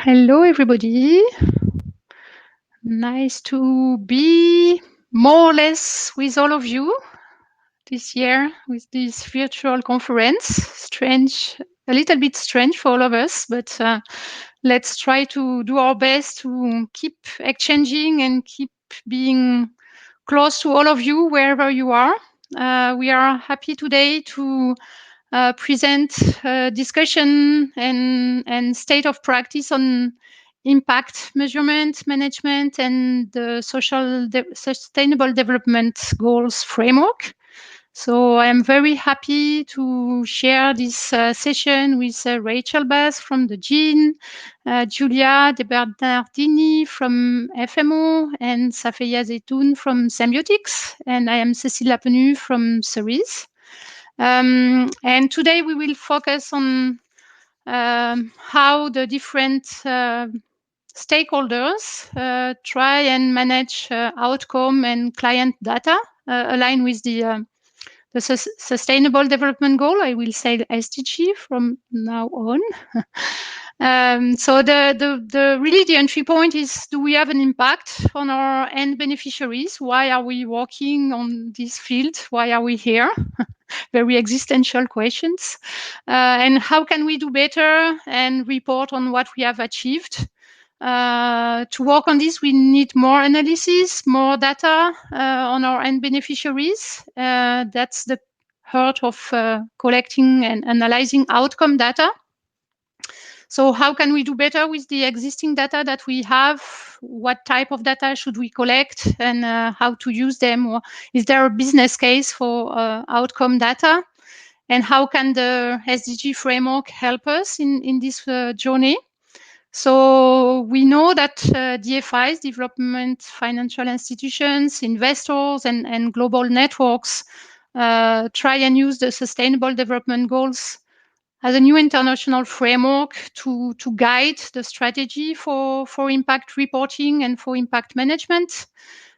Hello, everybody. Nice to be more or less with all of you this year with this virtual conference. Strange, a little bit strange for all of us, but let's try to do our best to keep exchanging and keep being close to all of you wherever you are. We are happy today to present discussion and state of practice on impact measurement, management, and the sustainable development goals framework. So I am very happy to share this session with Rachel Bass from the GIIN, Giulia De Bernardini from FMO, and Safeya Zetoun from Symbiotics. And I am Cécile Lapenu from CERISE. And today we will focus on how the different stakeholders try and manage outcome and client data aligned with the Sustainable Development Goal. I will say SDG from now on. So really the entry point is: do we have an impact on our end beneficiaries? Why are we working on this field? Why are we here? Very existential questions. And how can we do better and report on what we have achieved? To work on this, we need more analysis, more data on our end beneficiaries. That's the heart of collecting and analyzing outcome data. So how can we do better with the existing data that we have? What type of data should we collect, and how to use them? Or is there a business case for outcome data? And how can the SDG framework help us in this journey? So we know that DFIs, development financial institutions, investors, and global networks try and use the Sustainable Development Goals as a new international framework to guide the strategy for impact reporting and for impact management.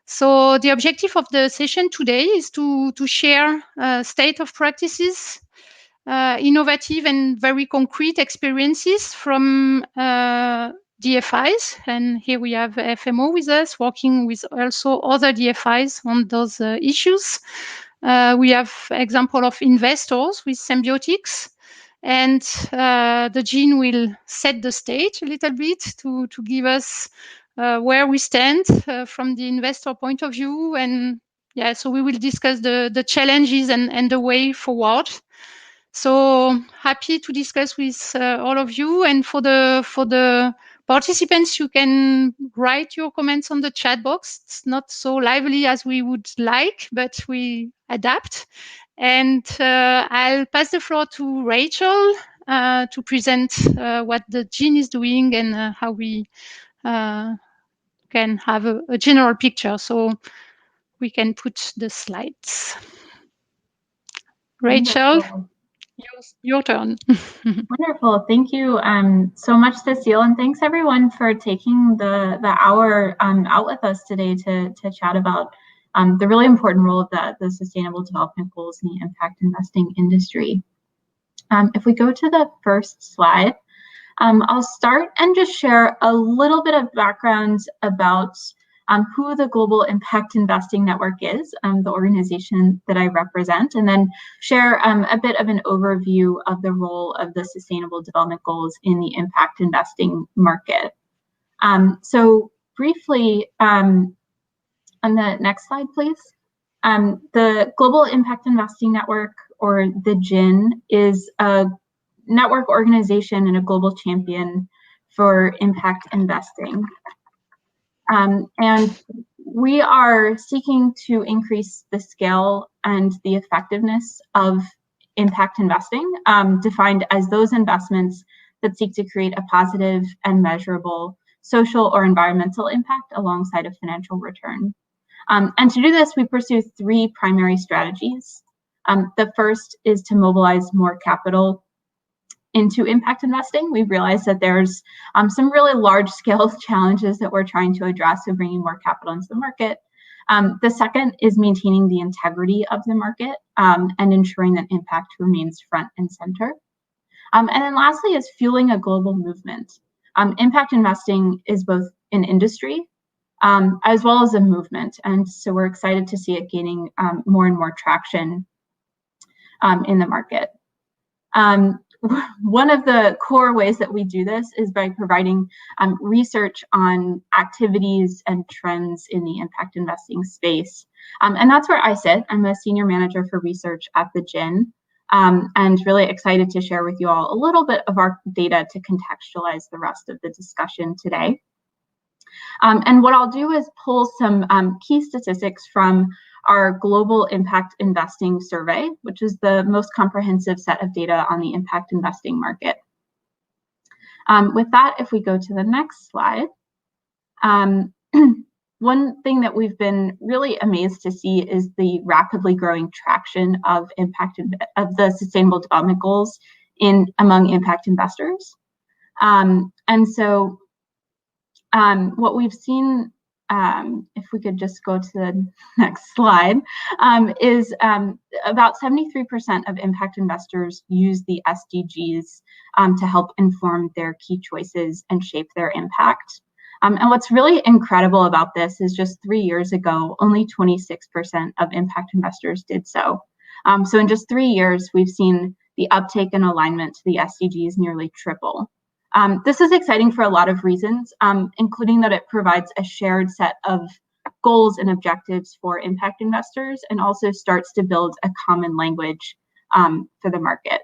So the objective of the session today is to share state of practices, innovative and very concrete experiences from DFIs. And here we have FMO with us, working with also other DFIs on those issues. We have example of investors with Symbiotics. And the GIIN will set the stage a little bit to give us where we stand from the investor point of view. And yeah, so we will discuss the challenges and the way forward. So happy to discuss with all of you. And for the participants, you can write your comments on the chat box. It's not so lively as we would like, but we adapt. And I'll pass the floor to Rachel to present what the GIIN is doing and how we can have a general picture. So we can put the slides. Rachel. Wonderful. Your turn. Wonderful. Thank you so much, Cécile, and thanks everyone for taking the hour out with us today to chat about the really important role of the Sustainable Development Goals in the impact investing industry. If we go to the first slide, I'll start and just share a little bit of background about who the Global Impact Investing Network is, the organization that I represent, and then share a bit of an overview of the role of the Sustainable Development Goals in the impact investing market. So briefly, on the next slide, please. The Global Impact Investing Network, or the GIIN, is a network organization and a global champion for impact investing. And we are seeking to increase the scale and the effectiveness of impact investing, defined as those investments that seek to create a positive and measurable social or environmental impact alongside a financial return. And to do this, we pursue three primary strategies. The first is to mobilize more capital into impact investing. We've realized that there's some really large-scale challenges that we're trying to address in bringing more capital into the market. The second is maintaining the integrity of the market and ensuring that impact remains front and center. And then lastly is fueling a global movement. impact investing is both an industry as well as a movement. And so we're excited to see it gaining more and more traction in the market. One of the core ways that we do this is by providing research on activities and trends in the impact investing space. And that's where I sit. I'm a senior manager for research at the GIIN, and really excited to share with you all a little bit of our data to contextualize the rest of the discussion today. And what I'll do is pull some key statistics from our Global Impact Investing Survey, which is the most comprehensive set of data on the impact investing market. With that, if we go to the next slide, one thing that we've been really amazed to see is the rapidly growing traction of of the Sustainable Development Goals among impact investors. And so what we've seen, if we could just go to the next slide, is about 73% of impact investors use the SDGs to help inform their key choices and shape their impact. And what's really incredible about this is just 3 years ago, only 26% of impact investors did so. So in just 3 years, we've seen the uptake and alignment to the SDGs nearly triple. This is exciting for a lot of reasons, including that it provides a shared set of goals and objectives for impact investors and also starts to build a common language for the market.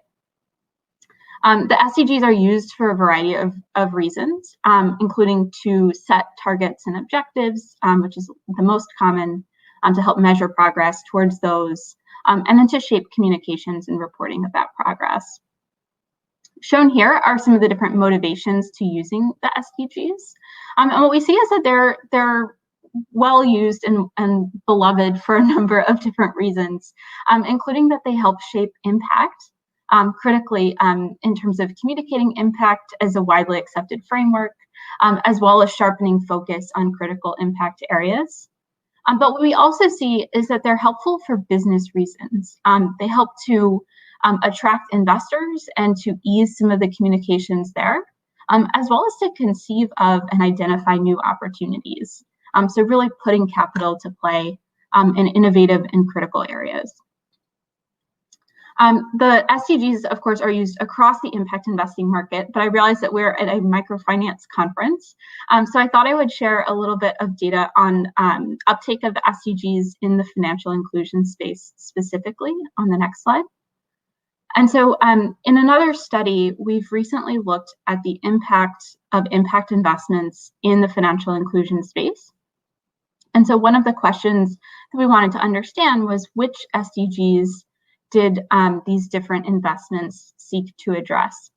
The SDGs are used for a variety of reasons, including to set targets and objectives, which is the most common, to help measure progress towards those, and then to shape communications and reporting of that progress. Shown here are some of the different motivations to using the SDGs. And what we see is that they're well used and beloved for a number of different reasons, including that they help shape impact critically in terms of communicating impact as a widely accepted framework, as well as sharpening focus on critical impact areas. But what we also see is that they're helpful for business reasons. They help to attract investors and to ease some of the communications there, as well as to conceive of and identify new opportunities. So really putting capital to play in innovative and critical areas. The SDGs, of course, are used across the impact investing market, but I realize that we're at a microfinance conference. So I thought I would share a little bit of data on uptake of the SDGs in the financial inclusion space specifically on the next slide. And so in another study, we've recently looked at the impact of impact investments in the financial inclusion space. And so one of the questions that we wanted to understand was which SDGs did these different investments seek to address.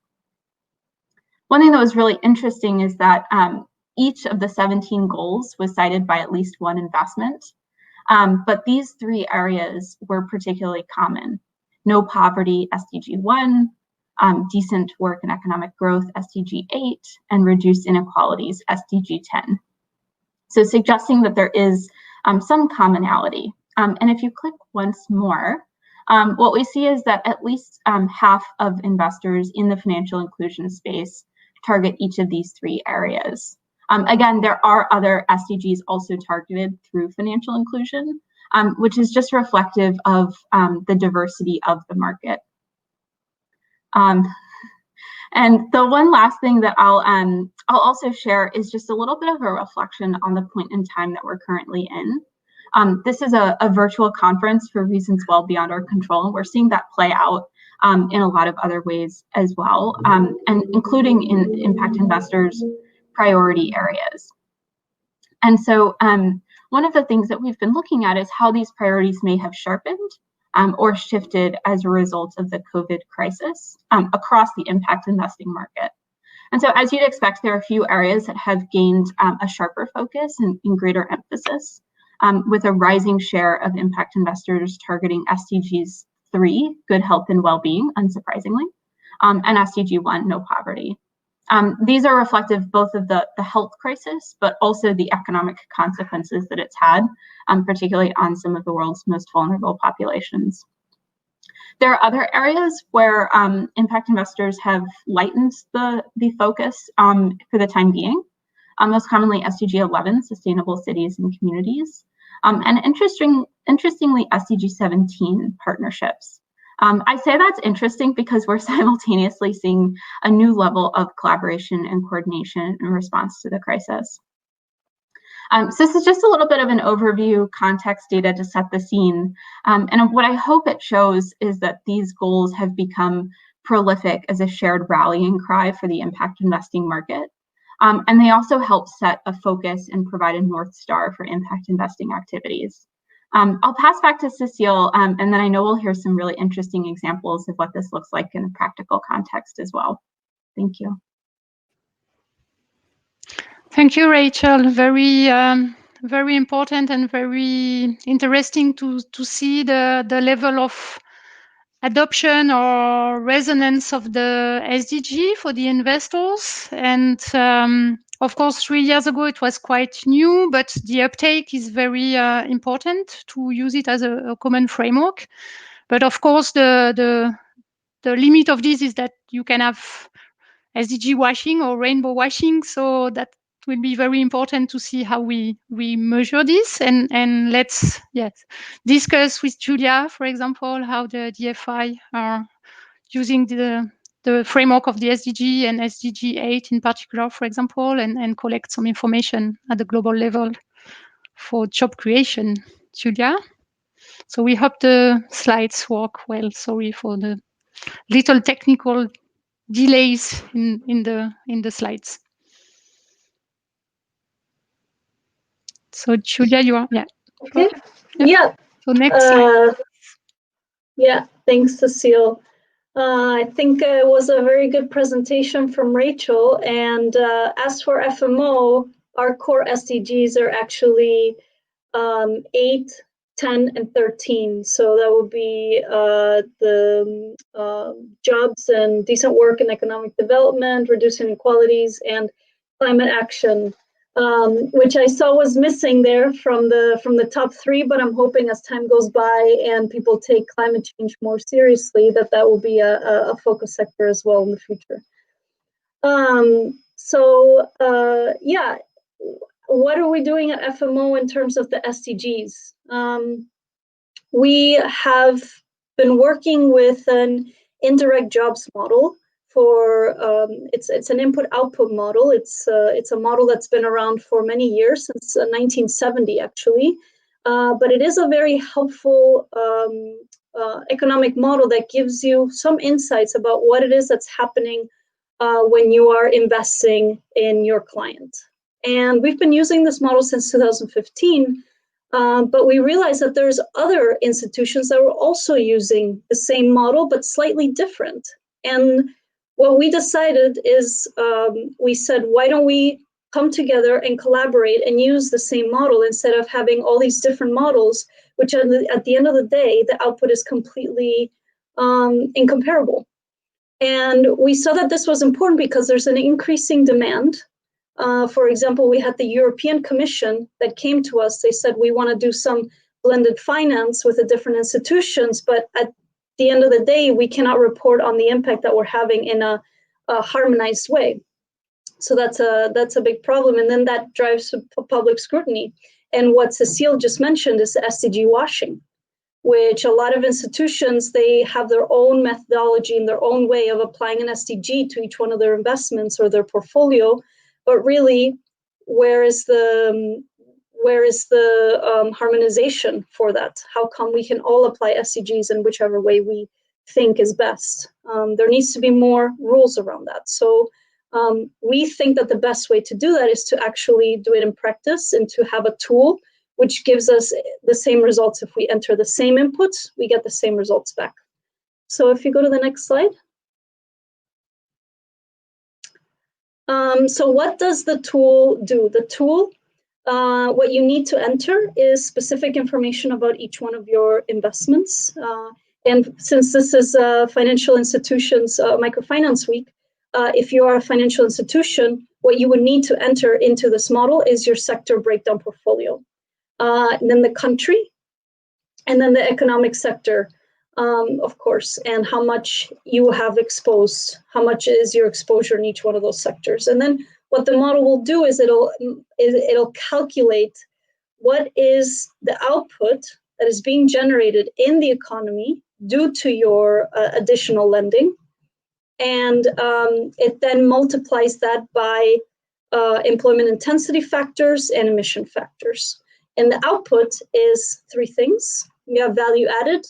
One thing that was really interesting is that each of the 17 goals was cited by at least one investment, but these 3 areas were particularly common. No poverty, SDG 1, decent work and economic growth, SDG 8, and reduced inequalities, SDG 10. So suggesting that there is some commonality. And if you click once more, what we see is that at least half of investors in the financial inclusion space target each of these 3 areas. Again, there are other SDGs also targeted through financial inclusion, which is just reflective of the diversity of the market. And the one last thing that I'll also share is just a little bit of a reflection on the point in time that we're currently in. This is a virtual conference for reasons well beyond our control, and we're seeing that play out in a lot of other ways as well, and including in impact investors' priority areas. And so one of the things that we've been looking at is how these priorities may have sharpened or shifted as a result of the COVID crisis across the impact investing market. And so as you'd expect, there are a few areas that have gained a sharper focus and greater emphasis, with a rising share of impact investors targeting SDGs 3, good health and well-being, unsurprisingly, and SDG 1, no poverty. These are reflective both of the health crisis, but also the economic consequences that it's had, particularly on some of the world's most vulnerable populations. There are other areas where impact investors have lightened the focus for the time being. Most commonly SDG 11, Sustainable Cities and Communities, and interestingly SDG 17, Partnerships. I say that's interesting because we're simultaneously seeing a new level of collaboration and coordination in response to the crisis. So this is just a little bit of an overview, context data to set the scene. And what I hope it shows is that these goals have become prolific as a shared rallying cry for the impact investing market. And they also help set a focus and provide a North Star for impact investing activities. I'll pass back to Cecile, and then I know we'll hear some really interesting examples of what this looks like in a practical context as well. Thank you. Thank you, Rachel. Very important and very interesting to see the level of adoption or resonance of the SDG for the investors. And of course, 3 years ago, it was quite new, but the uptake is very important to use it as a common framework. But of course, the limit of this is that you can have SDG washing or rainbow washing. So that will be very important to see how we measure this. And let's discuss with Julia, for example, how the DFI are using the framework of the SDG and SDG 8 in particular, for example, and collect some information at the global level for job creation. Julia? So we hope the slides work well. Sorry for the little technical delays in the slides. So Julia, you are Okay. Yeah. So next slide. Yeah. Thanks, Cecile. I think it was a very good presentation from Rachel. And as for FMO, our core SDGs are actually 8, 10, and 13. So that would be the jobs and decent work and economic development, reducing inequalities, and climate action, which I saw was missing there from the top 3. But I'm hoping as time goes by and people take climate change more seriously, that will be a focus sector as well in the future. Yeah. What are we doing at FMO in terms of the SDGs? We have been working with an indirect jobs model for it's an input-output model. It's a model that's been around for many years, since 1970 actually, but it is a very helpful economic model that gives you some insights about what it is that's happening when you are investing in your client. And we've been using this model since 2015, but we realized that there's other institutions that were also using the same model, but slightly different. And what we decided is, we said, why don't we come together and collaborate and use the same model instead of having all these different models, which at the end of the day, the output is completely incomparable. And we saw that this was important because there's an increasing demand. For example, we had the European Commission that came to us. They said, we want to do some blended finance with the different institutions, but at the end of the day, we cannot report on the impact that we're having in a harmonized way. So that's a big problem. And then that drives public scrutiny. And what Cecile just mentioned is the SDG washing, which a lot of institutions, they have their own methodology and their own way of applying an SDG to each one of their investments or their portfolio. But really, where is the harmonization for that? How come we can all apply SDGs in whichever way we think is best? There needs to be more rules around that. So we think that the best way to do that is to actually do it in practice and to have a tool which gives us the same results. If we enter the same inputs, we get the same results back. So if you go to the next slide. So what does the tool do? The tool, what you need to enter is specific information about each one of your investments. And since this is Financial Institutions Microfinance Week, if you are a financial institution, what you would need to enter into this model is your sector breakdown portfolio. And then the country, and then the economic sector of course, and how much you have exposed, how much is your exposure in each one of those sectors. And then what the model will do is it'll calculate what is the output that is being generated in the economy due to your additional lending. And it then multiplies that by employment intensity factors and emission factors. And the output is three things. You have value added,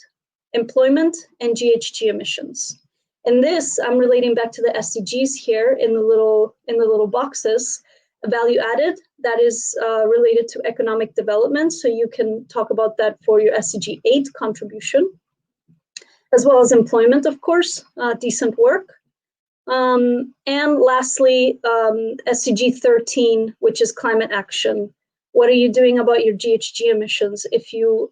employment, and GHG emissions. And this, I'm relating back to the SDGs here in the little boxes. Value added, that is related to economic development. So you can talk about that for your SDG 8 contribution, as well as employment, of course, decent work. And lastly, SDG 13, which is climate action. What are you doing about your GHG emissions? If you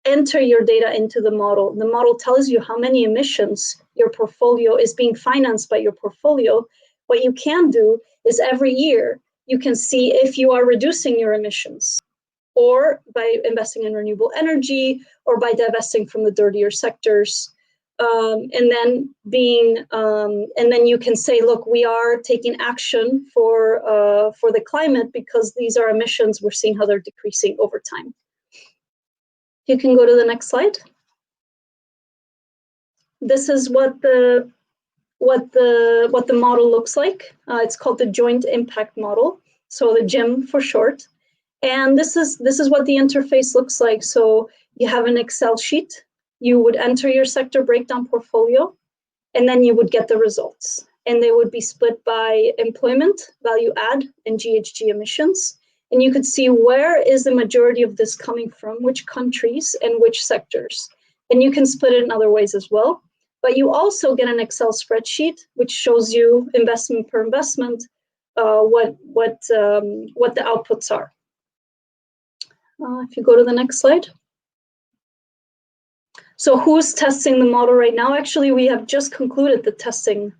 enter your data into the model tells you how many emissions your portfolio is being financed by your portfolio. What you can do is every year, you can see if you are reducing your emissions, or by investing in renewable energy, or by divesting from the dirtier sectors. And then you can say, look, we are taking action for the climate because these are emissions. We're seeing how they're decreasing over time. You can go to the next slide. This is what the model looks like. It's called the Joint Impact Model, so the GIIN for short. And this is what the interface looks like. So you have an Excel sheet. You would enter your sector breakdown portfolio, and then you would get the results. And they would be split by employment, value add, and GHG emissions. And you could see where is the majority of this coming from, which countries and which sectors. And you can split it in other ways as well. But you also get an Excel spreadsheet, which shows you investment per investment, what the outputs are. If you go to the next slide. So who's testing the model right now? Actually, we have just concluded the testing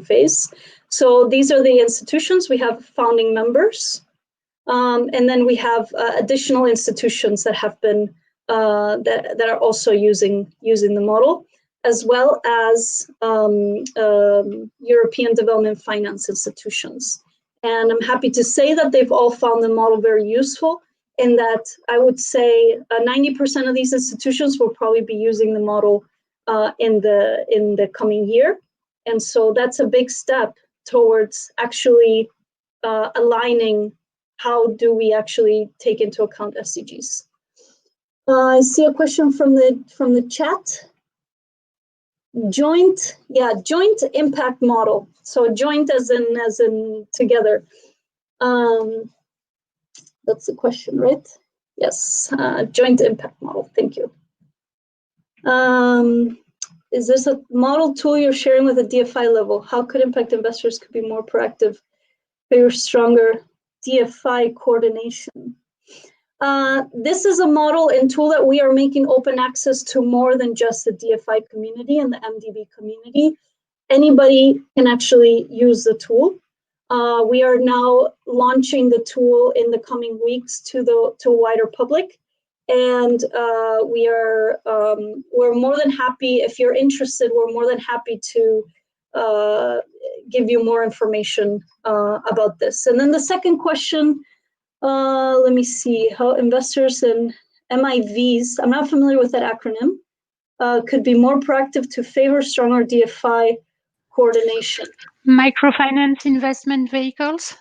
phase. So these are the institutions. We have founding members, and then we have additional institutions that have been that are also using the model, as well as European Development Finance institutions. And I'm happy to say that they've all found the model very useful, in that I would say 90% of these institutions will probably be using the model in the coming year. And so that's a big step towards actually aligning how do we actually take into account SDGs. I see a question from the chat. Joint impact model. So joint as in together. That's the question, right? Yes, joint impact model. Thank you. Is this a model tool you're sharing with a DFI level? How could impact investors could be more proactive, favor stronger DFI coordination? This is a model and tool that we are making open access to more than just the DFI community and the MDB community. Anybody can actually use the tool. We are now launching the tool in the coming weeks to a wider public, and we're more than happy. If you're interested, we're more than happy to give you more information about this. And then the second question, let me see, how investors and MIVs, I'm not familiar with that acronym, could be more proactive to favor stronger DFI coordination. Microfinance investment vehicles,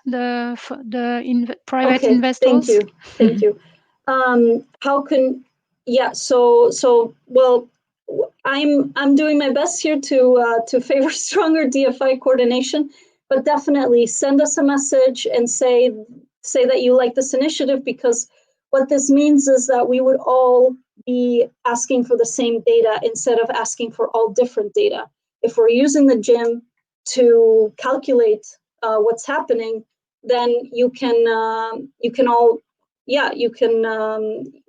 private investors. Thank you. Well, I'm doing my best here to favor stronger DFI coordination, but definitely send us a message and say that you like this initiative, because what this means is that we would all be asking for the same data instead of asking for all different data. If we're using the GIIN to calculate what's happening, then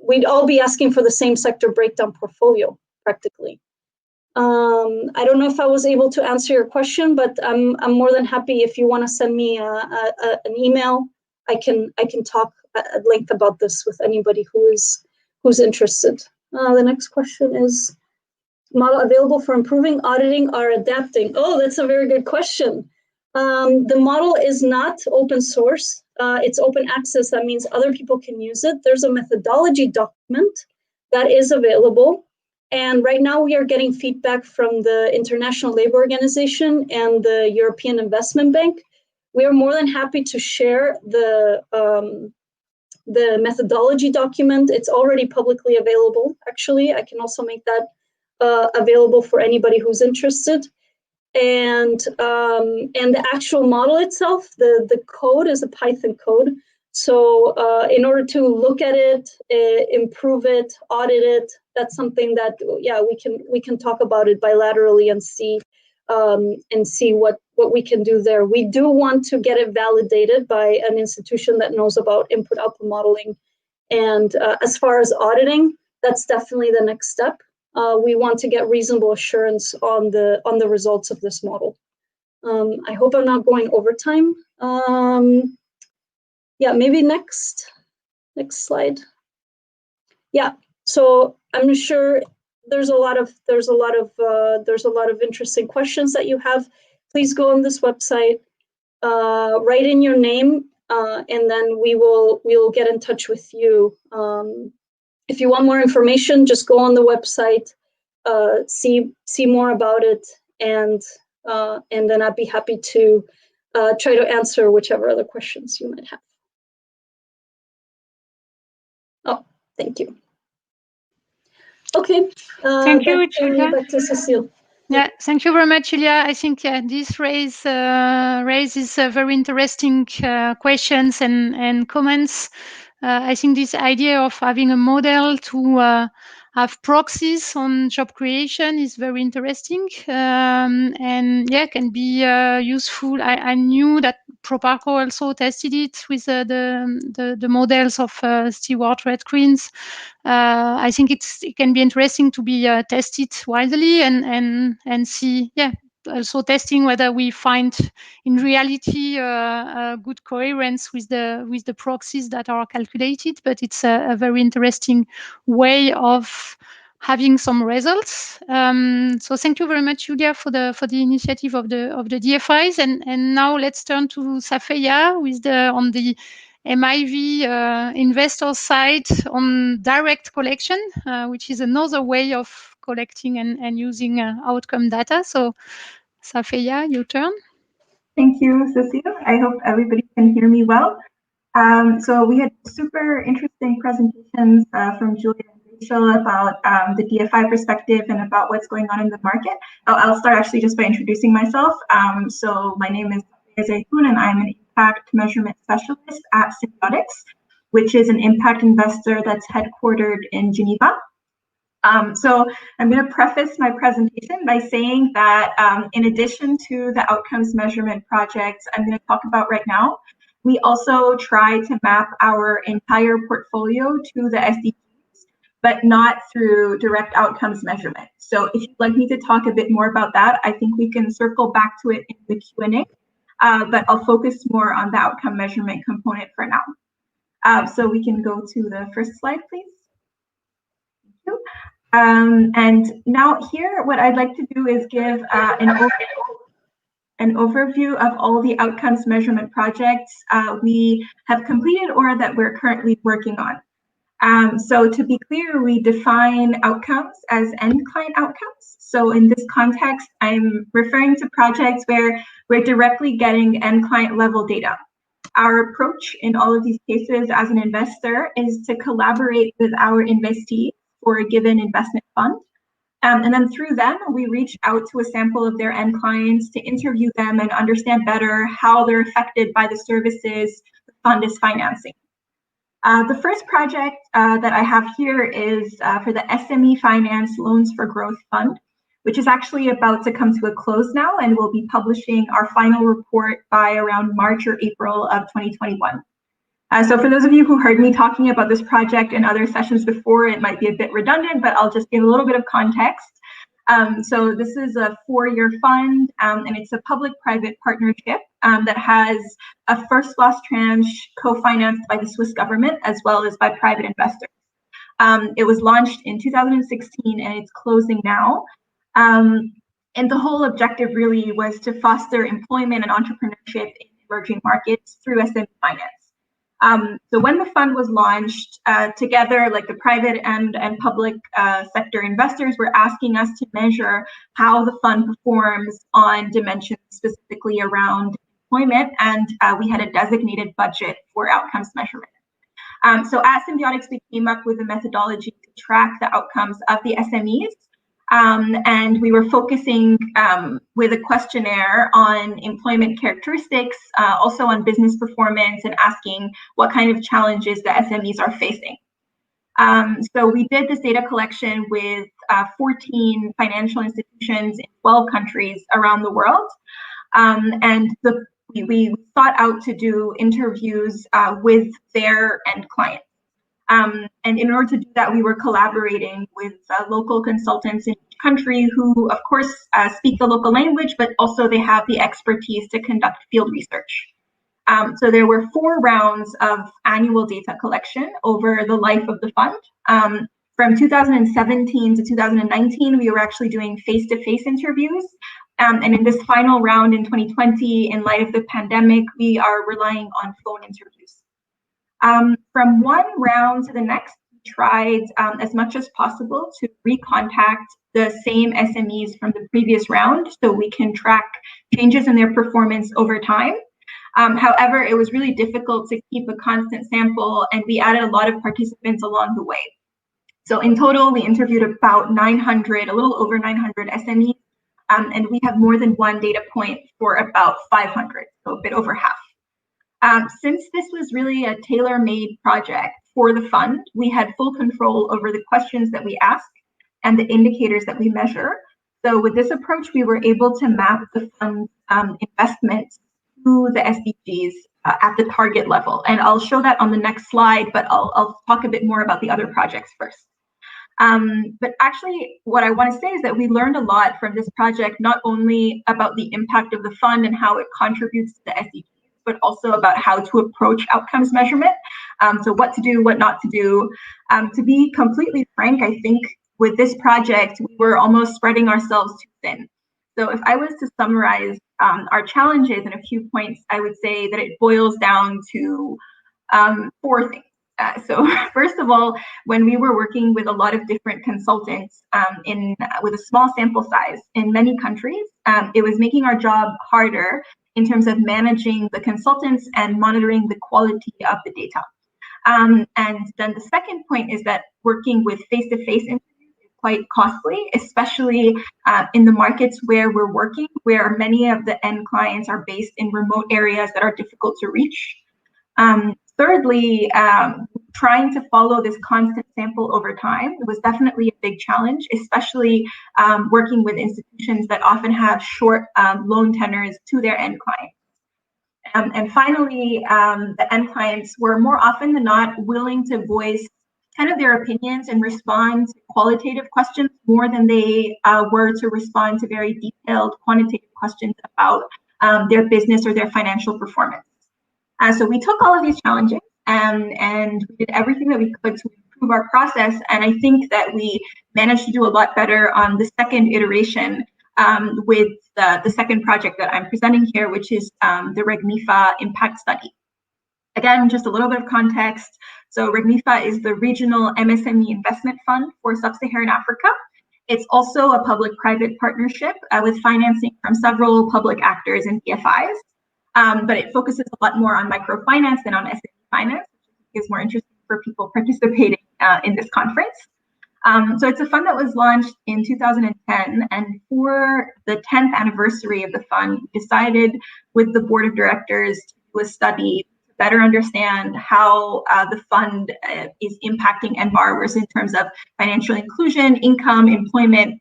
we'd all be asking for the same sector breakdown portfolio practically. I don't know if I was able to answer your question, but I'm more than happy if you want to send me an email. I can talk at length about this with anybody who's interested. The next question is, model available for improving, auditing, or adapting? Oh, that's a very good question. The model is not open source. It's open access. That means other people can use it. There's a methodology document that is available. And right now we are getting feedback from the International Labour Organization and the European Investment Bank. We are more than happy to share the methodology document. It's already publicly available, actually. I can also make that available for anybody who's interested. And the actual model itself, the code is a Python code. So in order to look at it, improve it, audit it, that's something that, yeah, we can talk about it bilaterally and see what we can do there. We do want to get it validated by an institution that knows about input-output modeling. And as far as auditing, that's definitely the next step. We want to get reasonable assurance on the results of this model. I hope I'm not going over time. Yeah, maybe next slide. Yeah, so I'm sure there's a lot of interesting questions that you have. Please go on this website, write in your name, and then we will get in touch with you. If you want more information, just go on the website, see more about it, and then I'd be happy to try to answer whichever other questions you might have. Oh, thank you. Okay. Thank you, Julia. Back to Cecile. Yeah, thank you very much, Julia. I think this raises very interesting questions and comments. I think this idea of having a model to have proxies on job creation is very interesting, and yeah, can be useful. I knew that Proparco also tested it with the models of Stewart Red Queens. I think it can be interesting to be tested widely and see, yeah, also testing whether we find in reality a good coherence with the proxies that are calculated. But it's a very interesting way of having some results. So thank you very much, Julia, for the initiative of the DFIs. And now let's turn to Safeya with on the MIV investor side on direct collection, which is another way of collecting and using outcome data. So Safeya, your turn. Thank you, Cecile. I hope everybody can hear me well. So we had super interesting presentations from Julia and Rachel about the DFI perspective and about what's going on in the market. I'll start actually just by introducing myself. So my name is Zaytoun, and I'm an impact measurement specialist at Symbiotics, which is an impact investor that's headquartered in Geneva. So I'm going to preface my presentation by saying that in addition to the outcomes measurement projects I'm going to talk about right now, we also try to map our entire portfolio to the SDGs, but not through direct outcomes measurement. So if you'd like me to talk a bit more about that, I think we can circle back to it in the Q&A, but I'll focus more on the outcome measurement component for now. So we can go to the first slide, please. Thank you. And now here, what I'd like to do is give an overview of all the outcomes measurement projects we have completed or that we're currently working on. So to be clear, we define outcomes as end client outcomes. So in this context, I'm referring to projects where we're directly getting end client level data. Our approach in all of these cases as an investor is to collaborate with our investees for a given investment fund. And then through them, we reach out to a sample of their end clients to interview them and understand better how they're affected by the services the fund is financing. The first project that I have here is for the SME Finance Loans for Growth Fund, which is actually about to come to a close now, and we'll be publishing our final report by around March or April of 2021. So for those of you who heard me talking about this project in other sessions before, it might be a bit redundant, but I'll just give a little bit of context. So this is a 4-year fund, and it's a public-private partnership that has a first loss tranche co-financed by the Swiss government as well as by private investors. It was launched in 2016 and it's closing now. And the whole objective really was to foster employment and entrepreneurship in emerging markets through SME finance. So when the fund was launched, together, like the private and public sector investors were asking us to measure how the fund performs on dimensions specifically around employment, and we had a designated budget for outcomes measurement. So at Symbiotics, we came up with a methodology to track the outcomes of the SMEs. And we were focusing with a questionnaire on employment characteristics, also on business performance, and asking what kind of challenges the SMEs are facing. So we did this data collection with 14 financial institutions in 12 countries around the world. And we sought out to do interviews with their end clients. And in order to do that, we were collaborating with local consultants in each country who, of course, speak the local language, but also they have the expertise to conduct field research. So there were 4 rounds of annual data collection over the life of the fund. From 2017 to 2019, we were actually doing face-to-face interviews. And in this final round in 2020, in light of the pandemic, we are relying on phone interviews. From one round to the next, we tried as much as possible to recontact the same SMEs from the previous round so we can track changes in their performance over time. However, it was really difficult to keep a constant sample, and we added a lot of participants along the way. So in total, we interviewed about 900, a little over 900 SMEs, and we have more than one data point for about 500, so a bit over half. Since this was really a tailor-made project for the fund, we had full control over the questions that we ask and the indicators that we measure. So with this approach, we were able to map the fund's investments to the SDGs at the target level. And I'll show that on the next slide, but I'll talk a bit more about the other projects first. But actually, what I want to say is that we learned a lot from this project, not only about the impact of the fund and how it contributes to the SDGs, but also about how to approach outcomes measurement. So what to do, what not to do. To be completely frank, I think with this project, we were almost spreading ourselves too thin. So if I was to summarize our challenges in a few points, I would say that it boils down to 4 things. So first of all, when we were working with a lot of different consultants with a small sample size in many countries, it was making our job harder in terms of managing the consultants and monitoring the quality of the data. And then the second point is that working with face-to-face interviews is quite costly, especially in the markets where we're working, where many of the end clients are based in remote areas that are difficult to reach. Thirdly, trying to follow this constant sample over time was definitely a big challenge, especially working with institutions that often have short loan tenors to their end clients. And finally, the end clients were more often than not willing to voice kind of their opinions and respond to qualitative questions more than they were to respond to very detailed quantitative questions about their business or their financial performance. So we took all of these challenges and we did everything that we could to improve our process. And I think that we managed to do a lot better on the second iteration with the second project that I'm presenting here, which is the REGMIFA impact study. Again, just a little bit of context. So REGMIFA is the regional MSME investment fund for sub-Saharan Africa. It's also a public-private partnership with financing from several public actors and DFIs. But it focuses a lot more on microfinance than on SME finance, which is more interesting for people participating in this conference. So it's a fund that was launched in 2010, and for the 10th anniversary of the fund, we decided with the board of directors to do a study to better understand how the fund is impacting end borrowers in terms of financial inclusion, income, employment.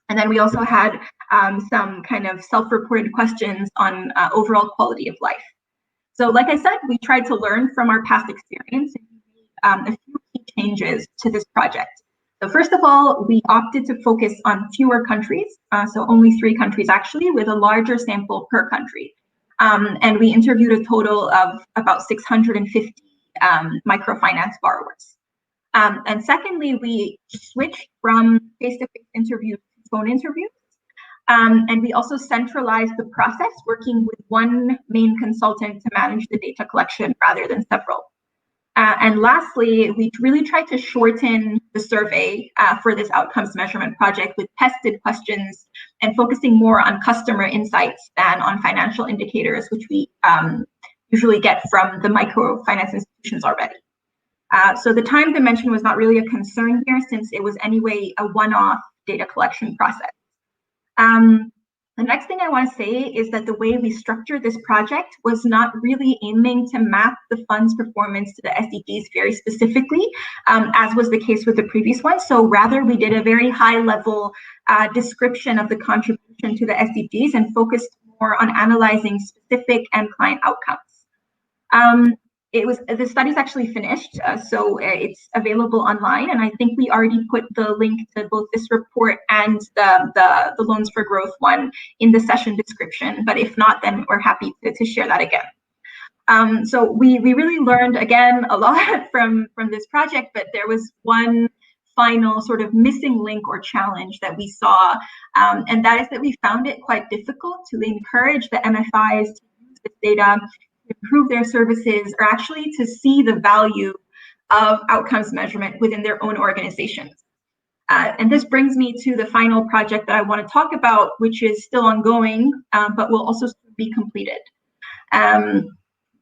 And then we also had some kind of self-reported questions on overall quality of life. So like I said, we tried to learn from our past experience and a few key changes to this project. So first of all, we opted to focus on fewer countries, so only 3 countries actually, with a larger sample per country. And we interviewed a total of about 650 microfinance borrowers. And secondly, we switched from face-to-face interviews to phone interviews. And we also centralized the process, working with one main consultant to manage the data collection rather than several. And lastly, we really tried to shorten the survey for this outcomes measurement project with tested questions and focusing more on customer insights than on financial indicators, which we usually get from the microfinance institutions already. So the time dimension was not really a concern here, since it was anyway a one-off data collection process. The next thing I want to say is that the way we structured this project was not really aiming to map the fund's performance to the SDGs very specifically, as was the case with the previous one. So rather, we did a very high-level description of the contribution to the SDGs and focused more on analyzing specific end client outcomes. The study's actually finished, so it's available online, and I think we already put the link to both this report and the Loans for Growth one in the session description, but if not, then we're happy to share that again. So we really learned, again, a lot from this project, but there was one final sort of missing link or challenge that we saw, and that is that we found it quite difficult to encourage the MFIs to use this data, improve their services, or actually to see the value of outcomes measurement within their own organizations. And this brings me to the final project that I want to talk about, which is still ongoing, but will also be completed.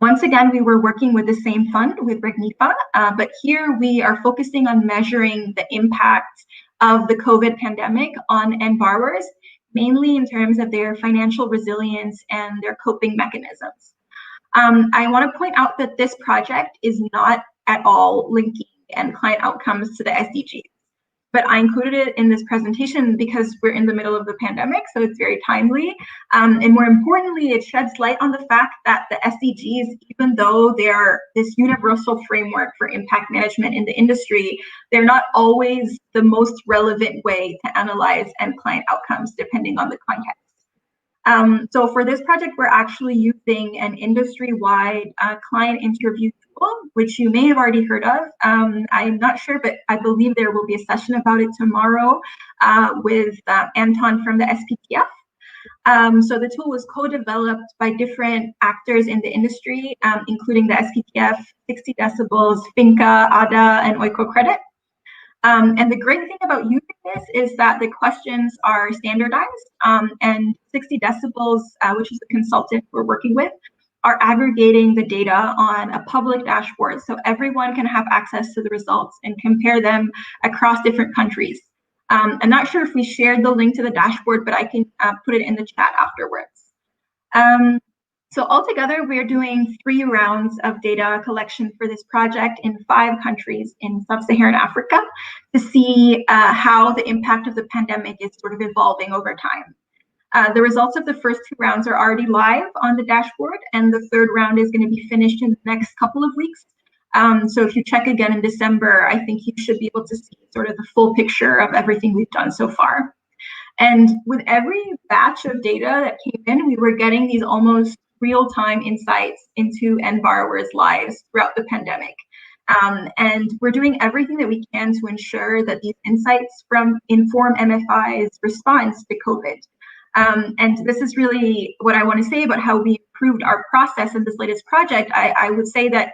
Once again, we were working with the same fund, with REGMIFA, but here we are focusing on measuring the impact of the COVID pandemic on end borrowers, mainly in terms of their financial resilience and their coping mechanisms. I want to point out that this project is not at all linking end client outcomes to the SDGs, but I included it in this presentation because we're in the middle of the pandemic, so it's very timely. And more importantly, it sheds light on the fact that the SDGs, even though they're this universal framework for impact management in the industry, they're not always the most relevant way to analyze end client outcomes, depending on the context. So for this project, we're actually using an industry-wide client interview tool, which you may have already heard of. I'm not sure, but I believe there will be a session about it tomorrow with Anton from the SPTF. So the tool was co-developed by different actors in the industry, including the SPTF, 60 Decibels, Finca, ADA, and Oiko Credit. And the great thing about using this is that the questions are standardized, and 60 Decibels, which is the consultant we're working with, are aggregating the data on a public dashboard, so everyone can have access to the results and compare them across different countries. I'm not sure if we shared the link to the dashboard, but I can put it in the chat afterwards. So altogether, we're doing 3 rounds of data collection for this project in 5 countries in sub-Saharan Africa to see how the impact of the pandemic is sort of evolving over time. The results of the first 2 rounds are already live on the dashboard, and the 3rd round is going to be finished in the next couple of weeks. So if you check again in December, I think you should be able to see sort of the full picture of everything we've done so far. And with every batch of data that came in, we were getting these almost real-time insights into end borrowers' lives throughout the pandemic. And we're doing everything that we can to ensure that these insights inform MFI's response to COVID. And this is really what I want to say about how we improved our process in this latest project. I would say that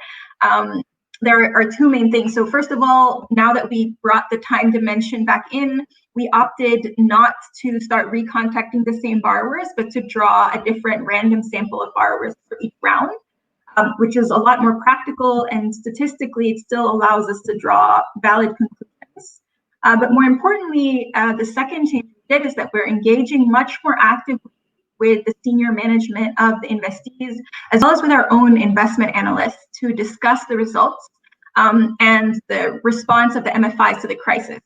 there are 2 main things. So first of all, now that we brought the time dimension back in, we opted not to start recontacting the same borrowers, but to draw a different random sample of borrowers for each round, which is a lot more practical, and statistically, it still allows us to draw valid conclusions. But more importantly, the second change we did is that we're engaging much more actively with the senior management of the investees, as well as with our own investment analysts, to discuss the results and the response of the MFIs to the crisis.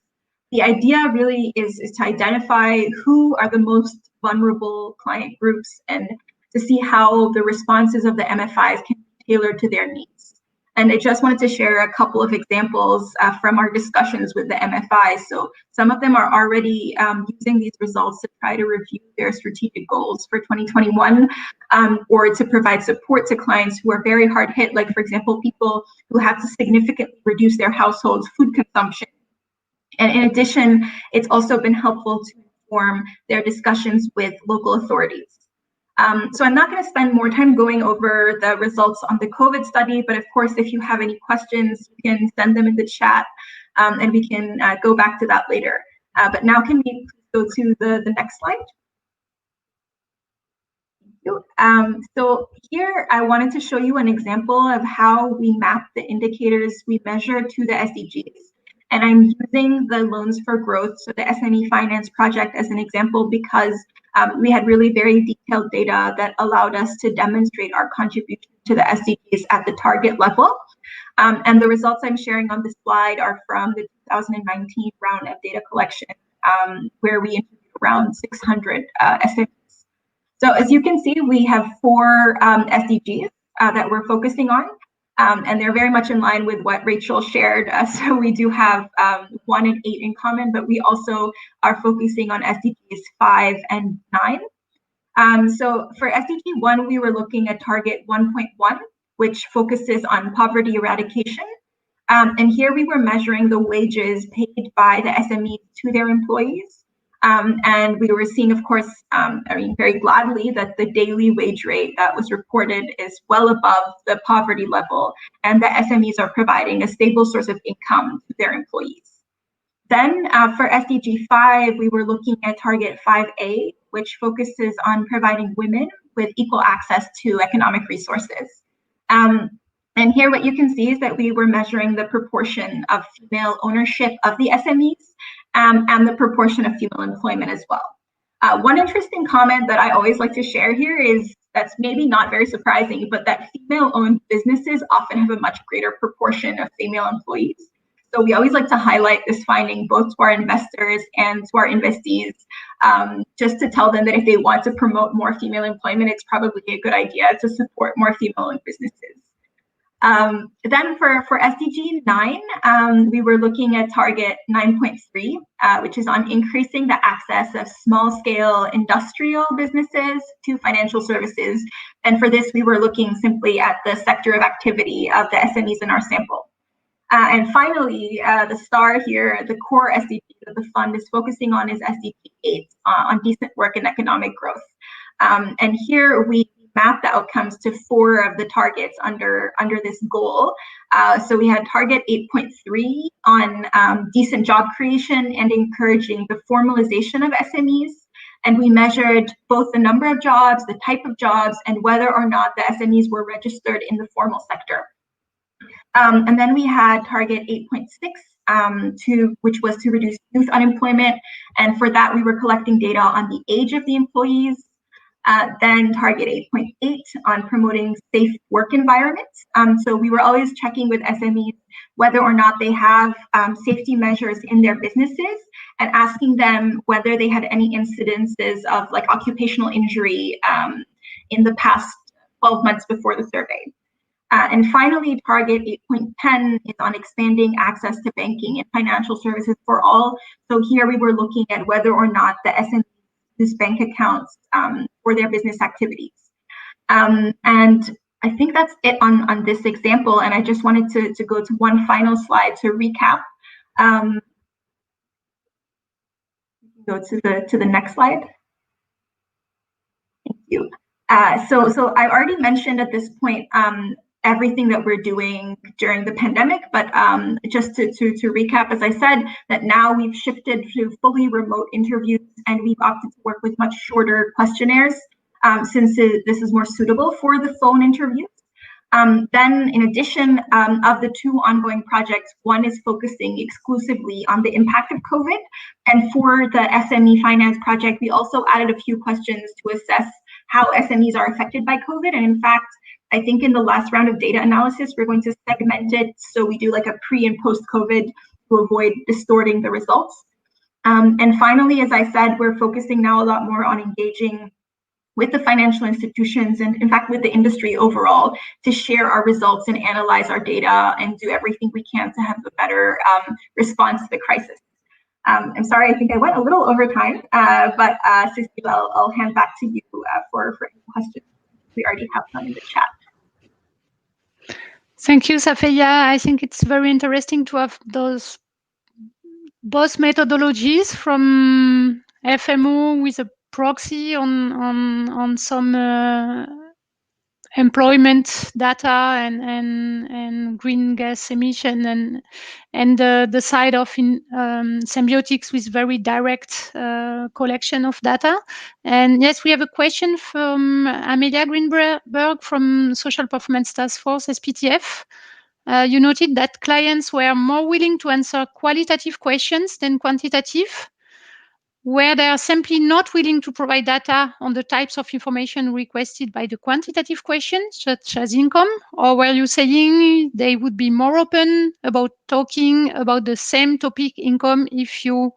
The idea really is to identify who are the most vulnerable client groups and to see how the responses of the MFIs can be tailored to their needs. And I just wanted to share a couple of examples from our discussions with the MFIs. So some of them are already using these results to try to review their strategic goals for 2021, or to provide support to clients who are very hard hit, like, for example, people who have to significantly reduce their household's food consumption. And in addition, it's also been helpful to inform their discussions with local authorities. So I'm not going to spend more time going over the results on the COVID study, but of course, if you have any questions, you can send them in the chat, and we can go back to that later. But now can we go to the next slide? So here I wanted to show you an example of how we map the indicators we measure to the SDGs. And I'm using the Loans for Growth, so the SME Finance Project, as an example because we had really very detailed data that allowed us to demonstrate our contribution to the SDGs at the target level. And the results I'm sharing on this slide are from the 2019 round of data collection, where we interviewed around 600 SMEs. So as you can see, we have 4 SDGs that we're focusing on, and they're very much in line with what Rachel shared. So we do have 1 and 8 in common, but we also are focusing on SDGs 5 and 9. So for SDG 1, we were looking at target 1.1, which focuses on poverty eradication. And here we were measuring the wages paid by the SMEs to their employees. And we were seeing, of course, very gladly that the daily wage rate that was reported is well above the poverty level, and the SMEs are providing a stable source of income to their employees. Then for SDG 5, we were looking at target 5A, which focuses on providing women with equal access to economic resources. And here what you can see is that we were measuring the proportion of female ownership of the SMEs and the proportion of female employment as well. One interesting comment that I always like to share here is that's maybe not very surprising, but that female-owned businesses often have a much greater proportion of female employees. So we always like to highlight this finding both to our investors and to our investees, just to tell them that if they want to promote more female employment, it's probably a good idea to support more female-owned businesses. Then for SDG 9, we were looking at target 9.3, which is on increasing the access of small-scale industrial businesses to financial services. And for this, we were looking simply at the sector of activity of the SMEs in our sample. And finally, the star here, the core SDG that the fund is focusing on is SDG 8, on decent work and economic growth. And here we map the outcomes to 4 of the targets under this goal. So we had target 8.3 on decent job creation and encouraging the formalization of SMEs. And we measured both the number of jobs, the type of jobs, and whether or not the SMEs were registered in the formal sector. And then we had target 8.6, which was to reduce youth unemployment. And for that, we were collecting data on the age of the employees. Then target 8.8 on promoting safe work environments. So we were always checking with SMEs whether or not they have safety measures in their businesses and asking them whether they had any incidences of like occupational injury in the past 12 months before the survey. And finally, target 8.10 is on expanding access to banking and financial services for all. So here we were looking at whether or not the SMEs use bank accounts for their business activities. And I think that's it on this example. And I just wanted to go to one final slide to recap. Go to the next slide. Thank you. So I already mentioned at this point everything that we're doing during the pandemic, but just to recap, as I said, that now we've shifted to fully remote interviews and we've opted to work with much shorter questionnaires since this is more suitable for the phone interviews. Then in addition, of the 2 ongoing projects, one is focusing exclusively on the impact of COVID. And for the SME Finance Project, we also added a few questions to assess how SMEs are affected by COVID. And in fact, I think in the last round of data analysis, we're going to segment it so we do like a pre and post COVID to avoid distorting the results. And finally, as I said, we're focusing now a lot more on engaging with the financial institutions and in fact with the industry overall to share our results and analyze our data and do everything we can to have a better response to the crisis. I'm sorry, I think I went a little over time, but Cecile, I'll hand back to you for any questions. We already have some in the chat. Thank you, Safeya. I think it's very interesting to have those both methodologies from FMO with a proxy on some employment data and green gas emission, and the side of Symbiotics with very direct collection of data. And yes, we have a question from Amelia Greenberg from Social Performance Task Force, SPTF. You noted that clients were more willing to answer qualitative questions than quantitative, where they are simply not willing to provide data on the types of information requested by the quantitative questions, such as income, or were you saying they would be more open about talking about the same topic, income, if you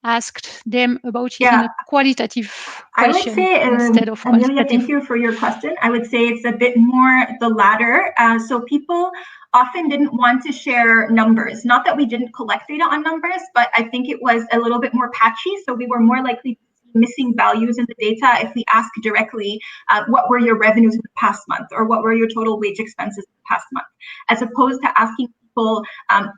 asked them about it in a qualitative question instead of quantitative? Amelia, thank you for your question. I would say it's a bit more the latter. So people often didn't want to share numbers. Not that we didn't collect data on numbers, but I think it was a little bit more patchy. So we were more likely missing values in the data if we ask directly, what were your revenues in the past month, or what were your total wage expenses in the past month, as opposed to asking people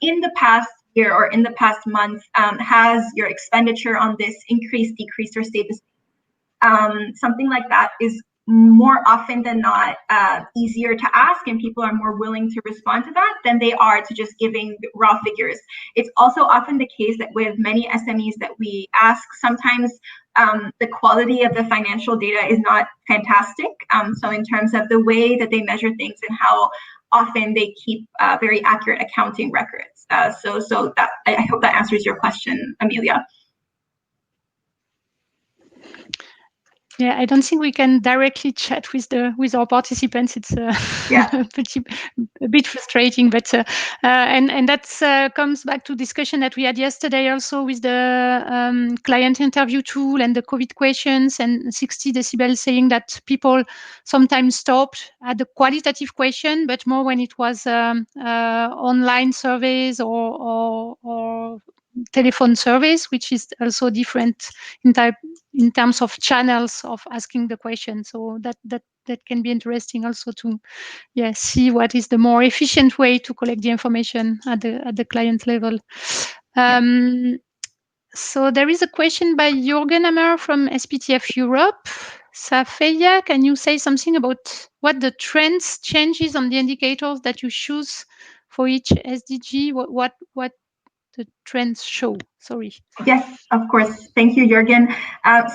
in the past year or in the past month, has your expenditure on this increased, decreased, or stayed the same? Something like that is more often than not easier to ask, and people are more willing to respond to that than they are to just giving raw figures. It's also often the case that with many SMEs that we ask, sometimes the quality of the financial data is not fantastic. So in terms of the way that they measure things and how often they keep very accurate accounting records. So that, I hope that answers your question, Amelia. Yeah, I don't think we can directly chat with our participants. It's a bit frustrating, but and that comes back to discussion that we had yesterday also with the client interview tool and the COVID questions and 60 decibels, saying that people sometimes stopped at the qualitative question, but more when it was online surveys or telephone surveys, which is also different in terms of channels of asking the question. So that can be interesting also to see what is the more efficient way to collect the information at the client level. So there is a question by Jürgen Hammer from SPTF Europe. Safeya, can you say something about what the trends changes on the indicators that you choose for each SDG? What the trends show? Sorry. Yes, of course. Thank you, Jürgen.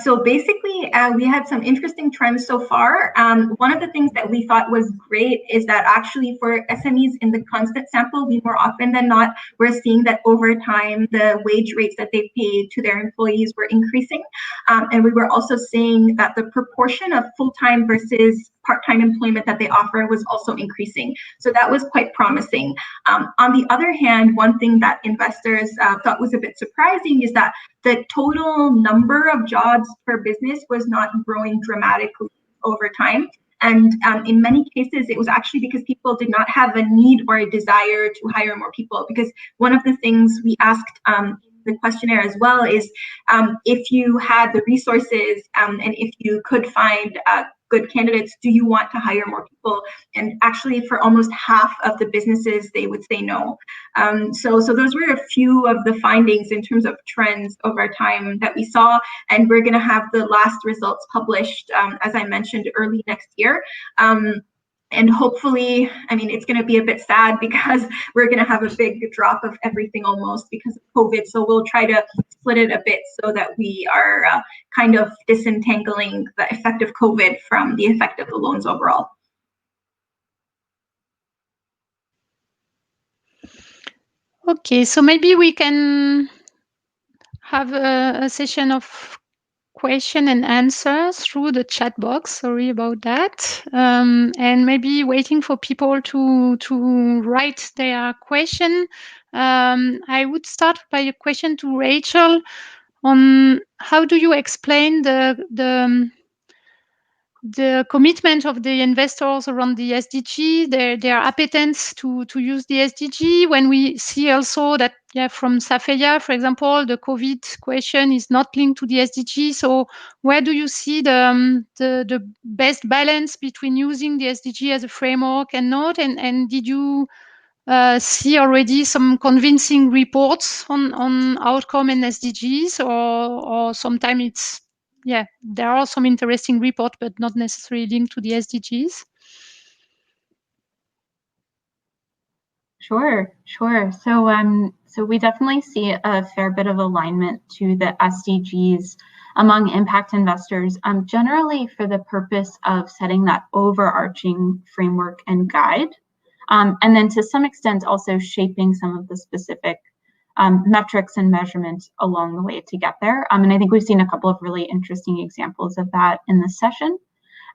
So basically, we had some interesting trends so far. One of the things that we thought was great is that actually for SMEs in the constant sample, we more often than not, we're seeing that over time, the wage rates that they paid to their employees were increasing. And we were also seeing that the proportion of full-time versus part-time employment that they offer was also increasing. So that was quite promising. On the other hand, one thing that investors thought was a bit surprising is that the total number of jobs per business was not growing dramatically over time. And in many cases, it was actually because people did not have a need or a desire to hire more people. Because one of the things we asked in the questionnaire as well is if you had the resources and if you could find good candidates, do you want to hire more people? And actually for almost half of the businesses, they would say no. So those were a few of the findings in terms of trends over time that we saw. And we're gonna have the last results published, as I mentioned, early next year. And hopefully, I mean, it's going to be a bit sad because we're going to have a big drop of everything almost because of COVID. So we'll try to split it a bit so that we are kind of disentangling the effect of COVID from the effect of the loans overall. Okay, so maybe we can have a session of question and answers through the chat box. Sorry about that. And maybe waiting for people to write their question. I would start by a question to Rachel on how do you explain the commitment of the investors around the SDG, their appetence to use the SDG, when we see also that, from Safeya, for example, the COVID question is not linked to the SDG. So where do you see the best balance between using the SDG as a framework and not? And did you see already some convincing reports on outcome and SDGs, or sometimes it's, yeah, there are some interesting reports, but not necessarily linked to the SDGs. Sure. So we definitely see a fair bit of alignment to the SDGs among impact investors, generally for the purpose of setting that overarching framework and guide, and then to some extent also shaping some of the specific metrics and measurements along the way to get there. And I think we've seen a couple of really interesting examples of that in this session.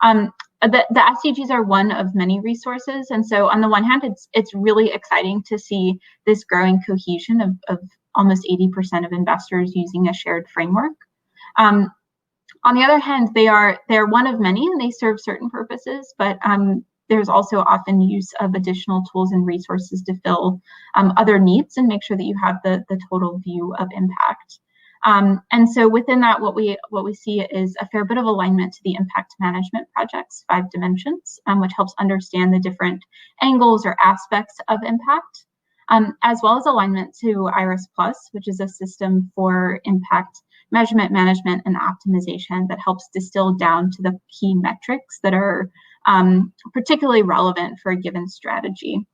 The SDGs are one of many resources, and so on the one hand, it's really exciting to see this growing cohesion of almost 80% of investors using a shared framework. On the other hand, they're one of many, and they serve certain purposes, but there's also often use of additional tools and resources to fill other needs and make sure that you have the total view of impact. And so within that, what we see is a fair bit of alignment to the impact management project's 5 dimensions, which helps understand the different angles or aspects of impact, as well as alignment to IRIS+, which is a system for impact measurement, management, and optimization that helps distill down to the key metrics that are particularly relevant for a given strategy.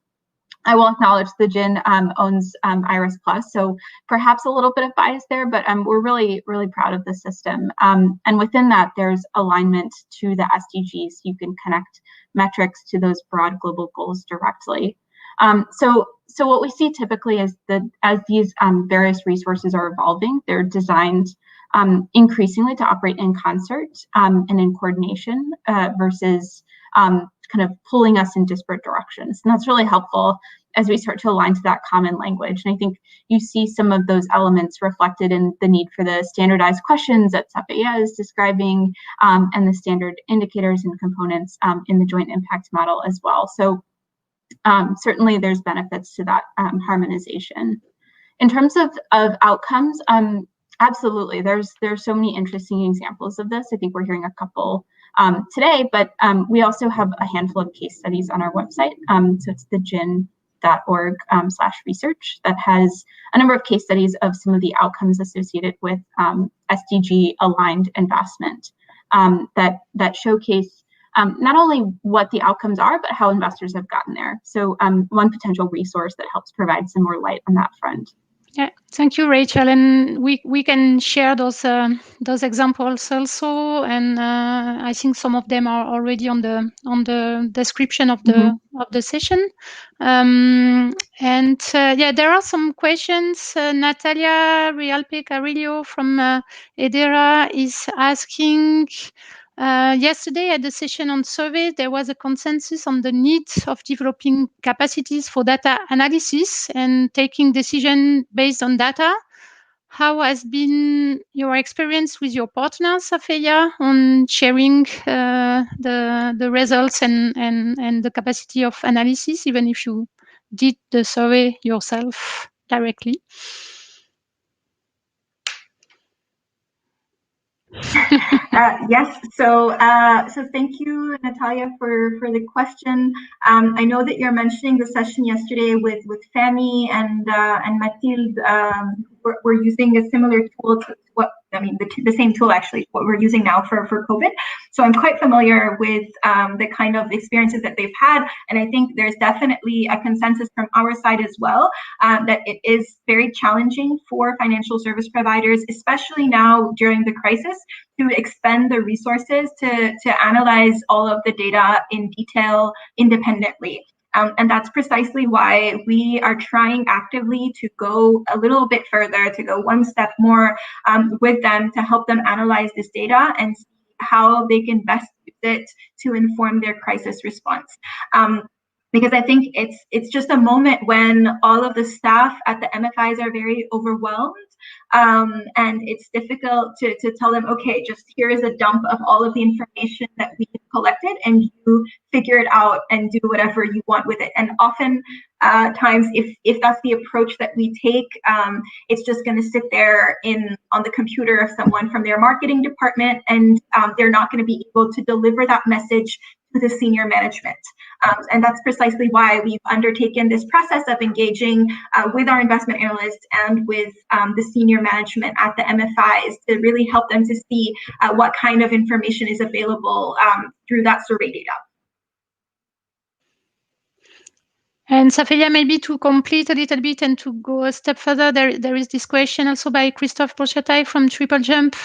I will acknowledge the GIIN owns IRIS+, so perhaps a little bit of bias there, but we're really, really proud of the system. And within that, there's alignment to the SDGs. You can connect metrics to those broad global goals directly. So what we see typically is that as these various resources are evolving, they're designed increasingly to operate in concert and in coordination versus kind of pulling us in disparate directions. And that's really helpful as we start to align to that common language. And I think you see some of those elements reflected in the need for the standardized questions that Safia is describing, and the standard indicators and components in the joint impact model as well. So certainly there's benefits to that harmonization. In terms of outcomes, absolutely, there's so many interesting examples of this. I think we're hearing a couple today, but we also have a handful of case studies on our website. So it's the GIIN.org/research that has a number of case studies of some of the outcomes associated with SDG aligned investment that showcase not only what the outcomes are, but how investors have gotten there. So one potential resource that helps provide some more light on that front. Yeah, thank you, Rachel. And we can share those examples also. And I think some of them are already on the description of the session. And yeah, there are some questions. Natalia Rialpe Carillo from Edera is asking. Yesterday at the session on survey, there was a consensus on the need of developing capacities for data analysis and taking decisions based on data. How has been your experience with your partners, Safia, on sharing the results and the capacity of analysis, even if you did the survey yourself directly? Yes, so thank you, Natalia, for the question. I know that you're mentioning the session yesterday with Fanny and Mathilde. We're using a similar tool to what, I mean, the same tool actually, what we're using now for COVID. So I'm quite familiar with the kind of experiences that they've had. And I think there's definitely a consensus from our side as well, that it is very challenging for financial service providers, especially now during the crisis, to expend the resources to analyze all of the data in detail independently. And that's precisely why we are trying actively to go a little bit further, to go one step more with them to help them analyze this data and see how they can best use it to inform their crisis response. Because I think it's just a moment when all of the staff at the MFIs are very overwhelmed, and it's difficult to tell them, okay, just here is a dump of all of the information that we have collected, and you figure it out and do whatever you want with it. And often times, if that's the approach that we take, it's just going to sit there on the computer of someone from their marketing department, and they're not going to be able to deliver that message the senior management. And that's precisely why we've undertaken this process of engaging with our investment analysts and with the senior management at the MFIs to really help them to see what kind of information is available through that survey data. And Safia, maybe to complete a little bit and to go a step further, there is this question also by Christophe Brochatai from Triple Jump.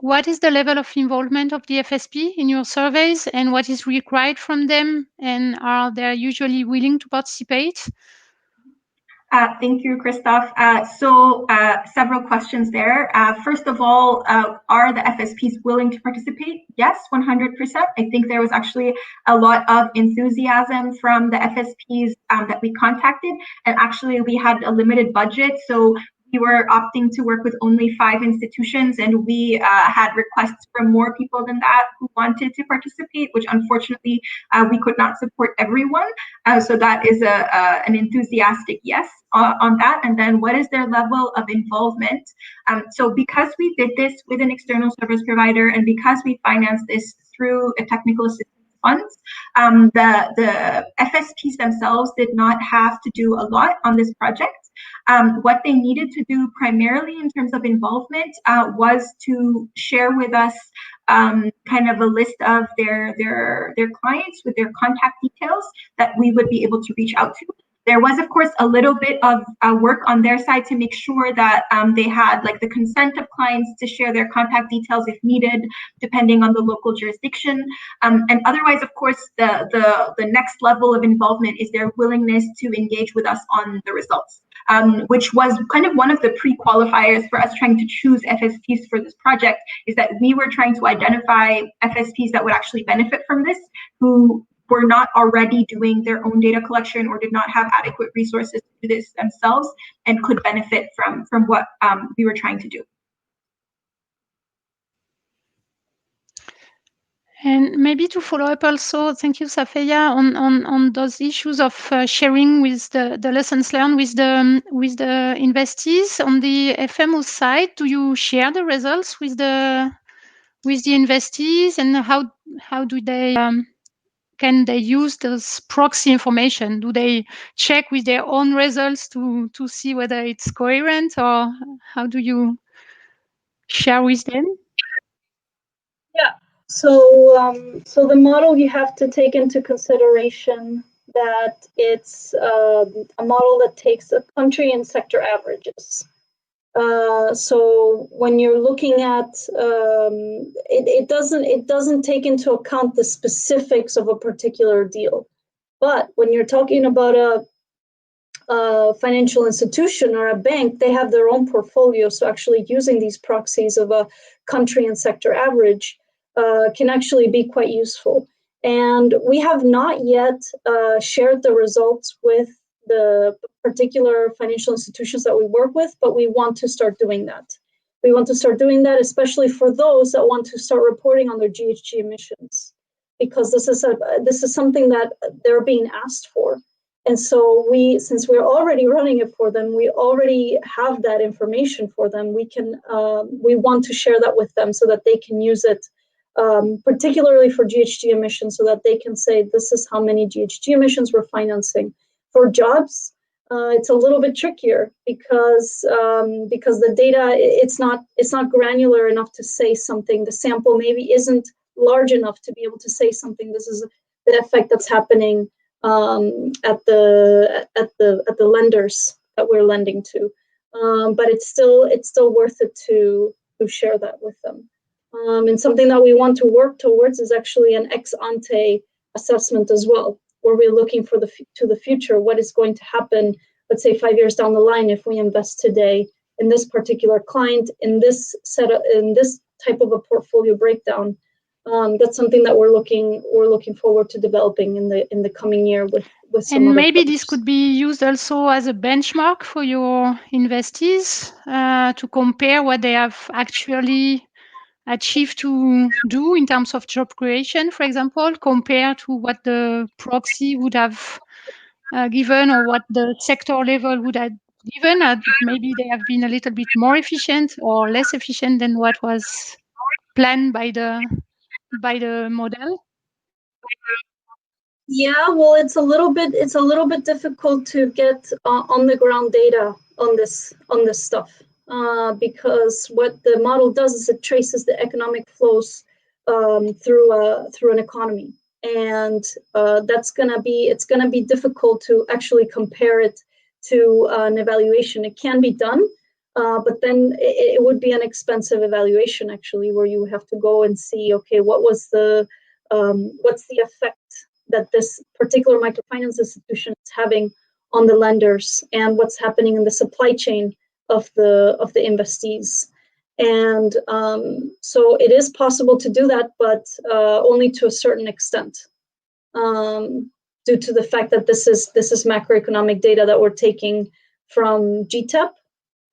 What is the level of involvement of the FSP in your surveys, and what is required from them, and are they usually willing to participate? Thank you, Christophe. So several questions there. First of all, are the FSPs willing to participate? Yes, 100%. I think there was actually a lot of enthusiasm from the FSPs that we contacted. And actually, we had a limited budget. So we were opting to work with only 5 institutions, and we had requests from more people than that who wanted to participate, which unfortunately we could not support everyone. So that is an enthusiastic yes on that. And then what is their level of involvement? So because we did this with an external service provider, and because we financed this through a technical assistance funds, the FSPs themselves did not have to do a lot on this project. What they needed to do primarily in terms of involvement was to share with us kind of a list of their clients with their contact details that we would be able to reach out to. There was, of course, a little bit of work on their side to make sure that they had like the consent of clients to share their contact details if needed, depending on the local jurisdiction. And otherwise, of course, the next level of involvement is their willingness to engage with us on the results, which was kind of one of the pre-qualifiers for us trying to choose FSPs for this project, is that we were trying to identify FSPs that would actually benefit from this, who were not already doing their own data collection or did not have adequate resources to do this themselves and could benefit from what we were trying to do. And maybe to follow up also, thank you, Safia, on those issues of sharing with the lessons learned with the investees on the FMO side. Do you share the results with the investees, and how do they can they use those proxy information? Do they check with their own results to see whether it's coherent, or how do you share with them? Yeah. So the model, you have to take into consideration that it's a model that takes a country and sector averages. So when you're looking at it doesn't take into account the specifics of a particular deal. But when you're talking about a financial institution or a bank, they have their own portfolio. So actually using these proxies of a country and sector average can actually be quite useful. And we have not yet shared the results with the particular financial institutions that we work with, but we want to start doing that. We want to start doing that, especially for those that want to start reporting on their GHG emissions, because this is something that they're being asked for. And so since we're already running it for them, we already have that information for them. We want to share that with them so that they can use it, particularly for GHG emissions, so that they can say, this is how many GHG emissions we're financing. For jobs, it's a little bit trickier because the data, it's not granular enough to say something. The sample maybe isn't large enough to be able to say something. This is the effect that's happening at the lenders that we're lending to. But it's still worth it to share that with them. And something that we want to work towards is actually an ex ante assessment as well, where we're looking for to the future, what is going to happen, let's say 5 years down the line, if we invest today in this particular client, in this type of a portfolio breakdown. That's something that we're looking forward to developing in the coming year with some. And maybe this could be used also as a benchmark for your investees to compare what they have actually achieved to do in terms of job creation, for example, compared to what the proxy would have given, or what the sector level would have given. Maybe they have been a little bit more efficient or less efficient than what was planned by the model. Yeah, well, it's a little bit difficult to get on the ground data on this stuff because what the model does is it traces the economic flows through an economy, and it's gonna be difficult to actually compare it to an evaluation. It can be done, but then it would be an expensive evaluation actually, where you have to go and see, okay, what's the effect that this particular microfinance institution is having on the lenders, and what's happening in the supply chain of the investees. And so it is possible to do that, but only to a certain extent, due to the fact that this is macroeconomic data that we're taking from GTEP.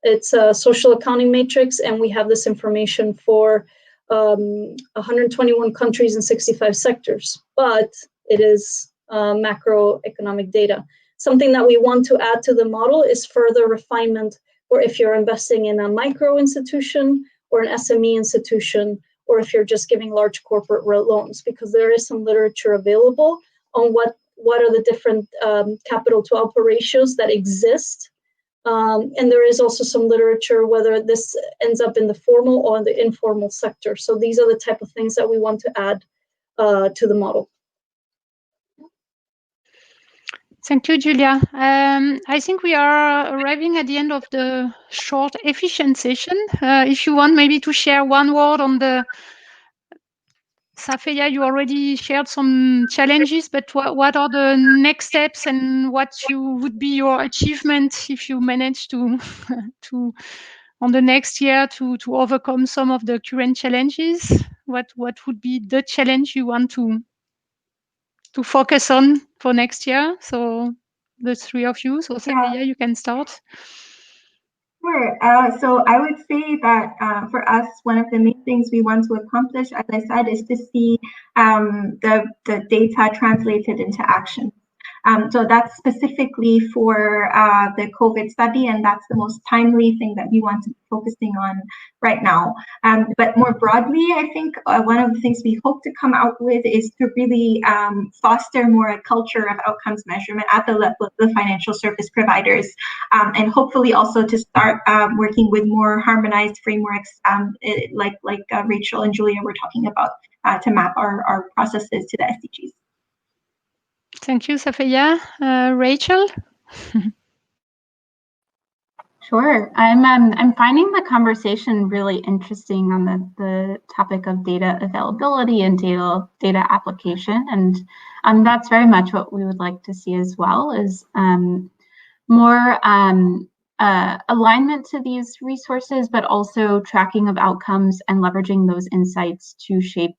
It's a social accounting matrix, and we have this information for 121 countries and 65 sectors, but it is macroeconomic data. Something that we want to add to the model is further refinement, or if you're investing in a micro institution or an SME institution, or if you're just giving large corporate loans, because there is some literature available on what are the different capital to output ratios that exist. And there is also some literature whether this ends up in the formal or in the informal sector. So these are the type of things that we want to add to the model. Thank you, Julia. I think we are arriving at the end of the short, efficient session. If you want maybe to share one word on the Safeya, you already shared some challenges, but what are the next steps and what would be your achievement if you manage to on the next year to overcome some of the current challenges? What would be the challenge you want to focus on for next year? So the three of you. So Safeya, you can start. Sure. So I would say that for us, one of the main things we want to accomplish, as I said, is to see the data translated into action. So that's specifically for the COVID study, and that's the most timely thing that we want to be focusing on right now. But more broadly, I think one of the things we hope to come out with is to really foster more a culture of outcomes measurement at the level of the financial service providers, and hopefully also to start working with more harmonized frameworks, like Rachel and Julia were talking about, to map our processes to the SDGs. Thank you, Safeya. Rachel? Sure. I'm finding the conversation really interesting on the topic of data availability and data application, and that's very much what we would like to see as well, is more alignment to these resources, but also tracking of outcomes and leveraging those insights to shape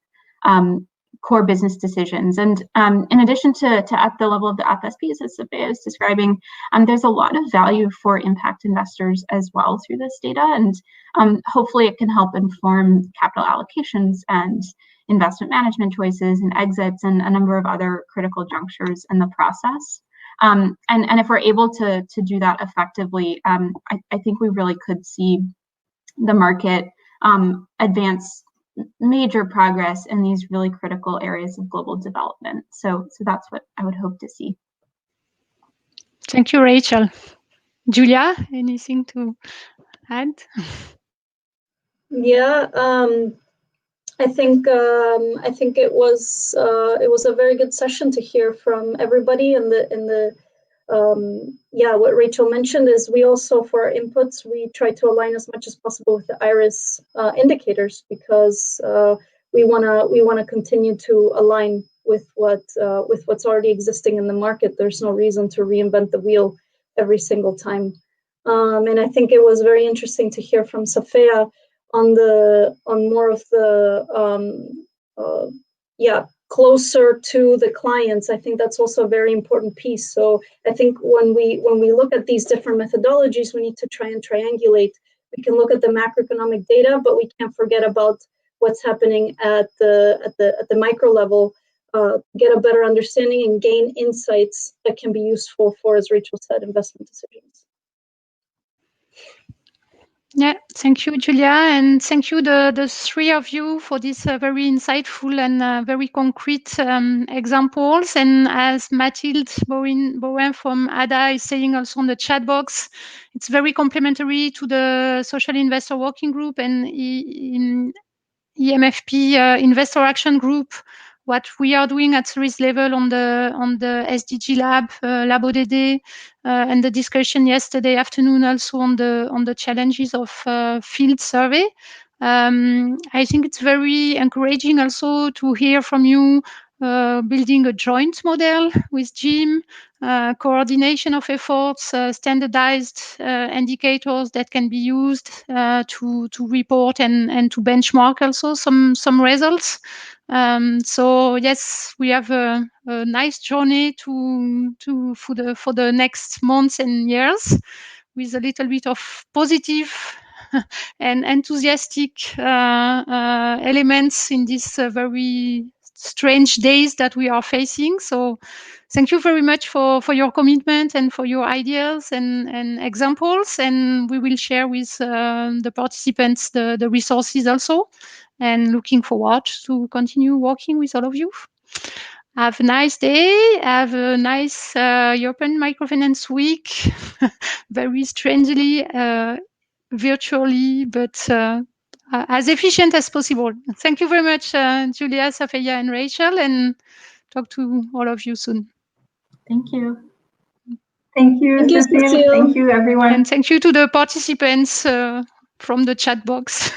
core business decisions. And in addition to at the level of the FSPs, as Safeya is describing, there's a lot of value for impact investors as well through this data. And hopefully it can help inform capital allocations and investment management choices and exits and a number of other critical junctures in the process. And if we're able to do that effectively, I think we really could see the market advance major progress in these really critical areas of global development. So that's what I would hope to see. Thank you, Rachel. Julia, anything to add? Yeah, I think it was a very good session to hear from everybody. And what Rachel mentioned is we also, for our inputs, we try to align as much as possible with the IRIS indicators, because we wanna continue to align with what's already existing in the market. There's no reason to reinvent the wheel every single time. And I think it was very interesting to hear from Safeya on more of the closer to the clients. I think that's also a very important piece. So I think when we look at these different methodologies, we need to try and triangulate. We can look at the macroeconomic data, but we can't forget about what's happening at the micro level, get a better understanding and gain insights that can be useful for, as Rachel said, investment decisions. Yeah, thank you, Julia, and thank you, the three of you, for this very insightful and very concrete examples. And as Mathilde Bowen from ADA is saying also on the chat box, it's very complementary to the Social Investor Working Group and e-MFP Investor Action Group. What we are doing at CERISE level on the SDG lab, Lab ODD, and the discussion yesterday afternoon also on the challenges of field survey. I think it's very encouraging also to hear from you building a joint model with GIIN, coordination of efforts, standardized indicators that can be used to report and to benchmark also some results. So yes, we have a nice journey for the next months and years, with a little bit of positive and enthusiastic elements in these very strange days that we are facing. So thank you very much for your commitment and for your ideas and examples. And we will share with the participants the resources also. And looking forward to continue working with all of you. Have a nice day. Have a nice European Microfinance Week. Very strangely, virtually, but as efficient as possible. Thank you very much, Julia, Safeya, and Rachel, and talk to all of you soon. Thank you. Thank you, Thank you, Cecile. Cecile. Thank you, everyone. And thank you to the participants from the chat box.